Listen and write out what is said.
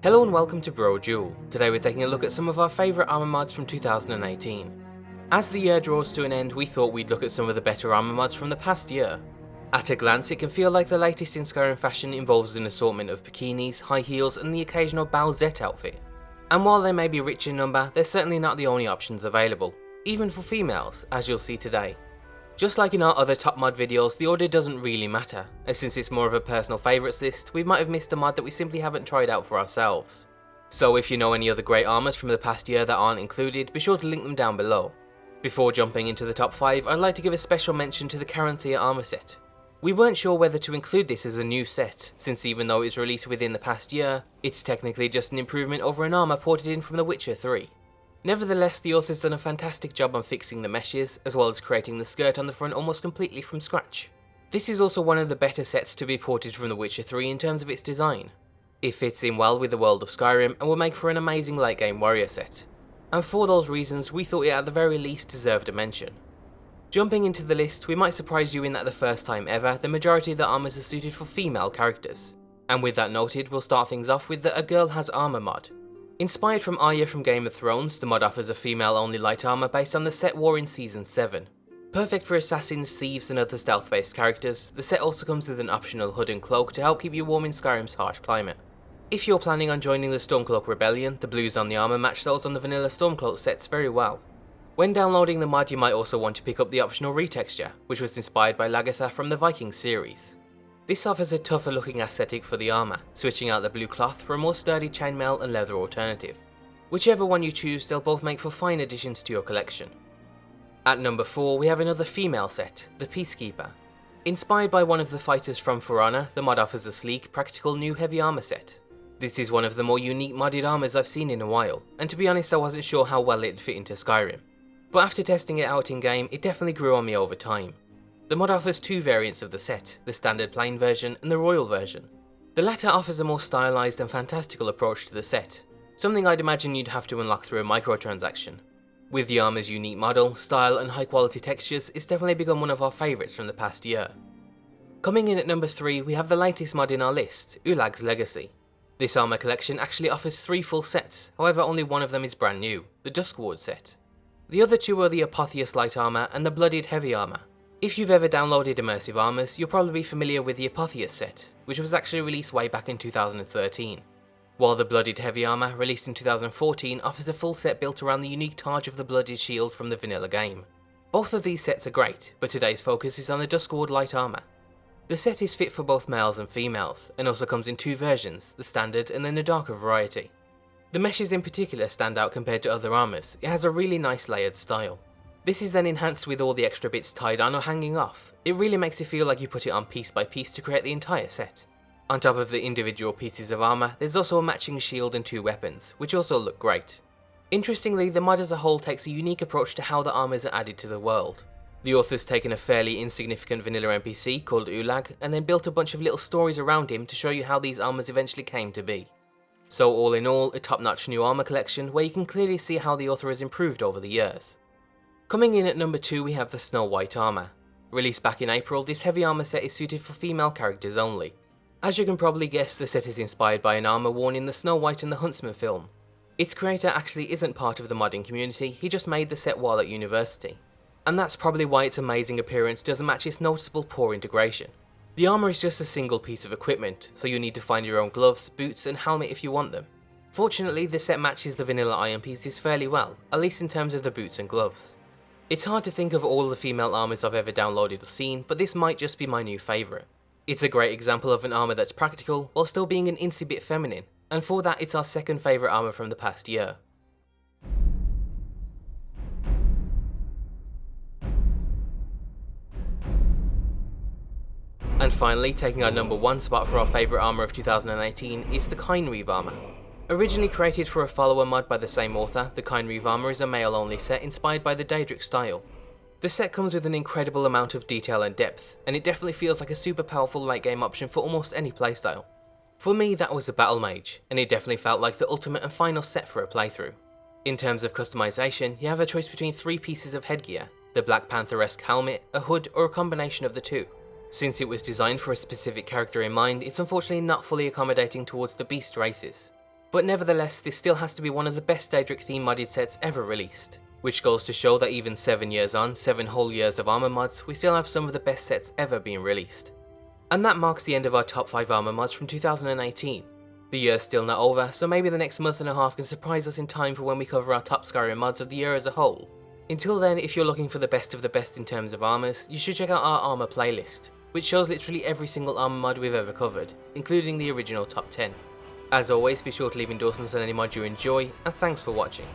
Hello and welcome to Brodual. Today we're taking a look at some of our favourite armor mods from 2018. As the year draws to an end, we thought we'd look at some of the better armor mods from the past year. At a glance, it can feel like the latest in Skyrim fashion involves an assortment of bikinis, high heels and the occasional Bowsette outfit. And while they may be rich in number, they're certainly not the only options available, even for females, as you'll see today. Just like in our other top mod videos, the order doesn't really matter, and since it's more of a personal favourites list, we might have missed a mod that we simply haven't tried out for ourselves. So if you know any other great armors from the past year that aren't included, be sure to link them down below. Before jumping into the top 5, I'd like to give a special mention to the Caranthir Armor set. We weren't sure whether to include this as a new set, since even though it was released within the past year, it's technically just an improvement over an armor ported in from The Witcher 3. Nevertheless, the author's done a fantastic job on fixing the meshes, as well as creating the skirt on the front almost completely from scratch. This is also one of the better sets to be ported from The Witcher 3 in terms of its design. It fits in well with the world of Skyrim and will make for an amazing late game warrior set. And for those reasons, we thought it at the very least deserved a mention. Jumping into the list, we might surprise you in that the first time ever, the majority of the armors are suited for female characters. And with that noted, we'll start things off with the A Girl Has Armor mod. Inspired from Arya from Game of Thrones, the mod offers a female-only light armor based on the set war in Season 7. Perfect for assassins, thieves and other stealth-based characters, the set also comes with an optional hood and cloak to help keep you warm in Skyrim's harsh climate. If you're planning on joining the Stormcloak Rebellion, the blues on the armor match those on the vanilla Stormcloak sets very well. When downloading the mod, you might also want to pick up the optional retexture, which was inspired by Lagertha from the Viking series. This offers a tougher looking aesthetic for the armour, switching out the blue cloth for a more sturdy chainmail and leather alternative. Whichever one you choose, they'll both make for fine additions to your collection. At number 4, we have another female set, the Peacekeeper. Inspired by one of the fighters from For Honor, the mod offers a sleek, practical new heavy armour set. This is one of the more unique modded armours I've seen in a while, and to be honest I wasn't sure how well it'd fit into Skyrim. But after testing it out in game, it definitely grew on me over time. The mod offers two variants of the set, the standard plain version and the royal version. The latter offers a more stylised and fantastical approach to the set, something I'd imagine you'd have to unlock through a microtransaction. With the armour's unique model, style and high quality textures, it's definitely become one of our favourites from the past year. Coming in at number 3, we have the latest mod in our list, Ulag's Legacy. This armour collection actually offers 3 full sets, however only one of them is brand new, the Duskward set. The other two are the Apotheus Light Armour and the Blooded Heavy Armour. If you've ever downloaded Immersive Armors, you'll probably be familiar with the Apotheus set, which was actually released way back in 2013. While the Blooded Heavy Armor, released in 2014, offers a full set built around the unique Targe of the Blooded Shield from the vanilla game. Both of these sets are great, but today's focus is on the Duskward Light Armor. The set is fit for both males and females, and also comes in 2 versions, the standard and then the darker variety. The meshes in particular stand out compared to other armors. It has a really nice layered style. This is then enhanced with all the extra bits tied on or hanging off. It really makes it feel like you put it on piece by piece to create the entire set. On top of the individual pieces of armour, there's also a matching shield and 2 weapons, which also look great. Interestingly, the mod as a whole takes a unique approach to how the armours are added to the world. The author's taken a fairly insignificant vanilla NPC called Ulag, and then built a bunch of little stories around him to show you how these armours eventually came to be. So all in all, a top-notch new armour collection where you can clearly see how the author has improved over the years. Coming in at number 2, we have the Snow White Armor. Released back in April, this heavy armor set is suited for female characters only. As you can probably guess, the set is inspired by an armor worn in the Snow White and the Huntsman film. Its creator actually isn't part of the modding community, he just made the set while at university. And that's probably why its amazing appearance doesn't match its noticeable poor integration. The armor is just a single piece of equipment, so you need to find your own gloves, boots and helmet if you want them. Fortunately, the set matches the vanilla iron pieces fairly well, at least in terms of the boots and gloves. It's hard to think of all the female armors I've ever downloaded or seen, but this might just be my new favourite. It's a great example of an armor that's practical, while still being an incy bit feminine, and for that it's our second favourite armor from the past year. And finally, taking our number 1 spot for our favourite armour of 2018 is the Kynreeve Armor. Originally created for a follower mod by the same author, the Kynreeve Armor is a male-only set inspired by the Daedric style. The set comes with an incredible amount of detail and depth, and it definitely feels like a super powerful late game option for almost any playstyle. For me, that was a Battle Mage, and it definitely felt like the ultimate and final set for a playthrough. In terms of customization, you have a choice between 3 pieces of headgear, the Black Panther-esque helmet, a hood, or a combination of the two. Since it was designed for a specific character in mind, it's unfortunately not fully accommodating towards the beast races. But nevertheless, this still has to be one of the best Daedric themed modded sets ever released, which goes to show that even 7 years on, 7 whole years of armor mods, we still have some of the best sets ever being released. And that marks the end of our top 5 armor mods from 2018. The year's still not over, so maybe the next month and a half can surprise us in time for when we cover our top Skyrim mods of the year as a whole. Until then, if you're looking for the best of the best in terms of armors, you should check out our armor playlist, which shows literally every single armor mod we've ever covered, including the original top 10. As always, be sure to leave endorsements on any mod you enjoy, and thanks for watching.